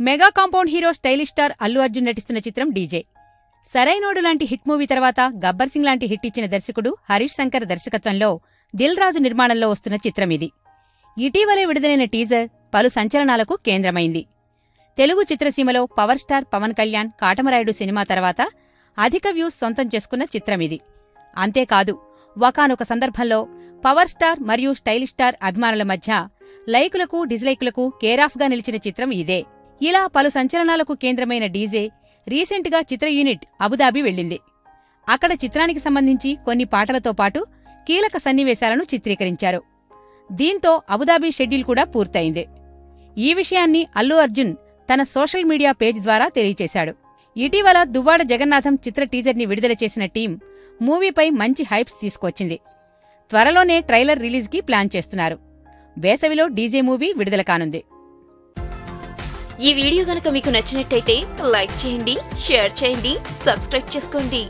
Mega compound hero stylish star Allu Arjun నటిస్తున్న చిత్రం DJ. Sarainodu లాంటి హిట్ మూవీ తర్వాత గబ్బర్ సింగ్ లాంటి హిట్ ఇచ్చిన దర్శకుడు హరీష్ శంకర్ దర్శకత్వంలో దిల్ రాజు నిర్మాణంలో వస్తున్న చిత్రమిది. ఇటీవలే విడుదలైన టీజర్ పలు సంచలనాలకు కేంద్రమైంది. తెలుగు చిత్రసీమలో power star Pawan Kalyan Katamarayudu cinema తర్వాత అధిక వ్యూస్ సొంతం చేసుకున్న చిత్రమిది. అంతేకాదు, ఒకానొక సందర్భంలో పవర్ స్టార్ మరియు స్టైలిష్ స్టార్ అభిమానుల మధ్య లైకులకు డిస్లైకులకు కేరాఫ్గా నిలిచిన చిత్రం ఇదే. ఇలా పలు సంచలనాలకు కేంద్రమైన డీజే రీసెంట్గా చిత్ర యూనిట్ అబుదాబి వెళ్లింది. అక్కడ చిత్రానికి సంబంధించి కొన్ని పాటలతో పాటు కీలక సన్నివేశాలను చిత్రీకరించారు. దీంతో అబుదాబి షెడ్యూల్ కూడా పూర్తయింది. ఈ విషయాన్ని అల్లు అర్జున్ తన సోషల్ మీడియా పేజ్ ద్వారా తెలియచేశాడు. ఇటీవల దువ్వాడ జగన్నాథం చిత్ర టీజర్ని విడుదల చేసిన టీం మూవీపై మంచి హైప్స్ తీసుకొచ్చింది. త్వరలోనే ట్రైలర్ రిలీజ్కి ప్లాన్ చేస్తున్నారు. వేసవిలో డీజే మూవీ విడుదల కానుంది. ఈ వీడియో గనుక మీకు నచ్చినట్టయితే లైక్ చేయండి, షేర్ చేయండి, సబ్స్క్రైబ్ చేసుకోండి.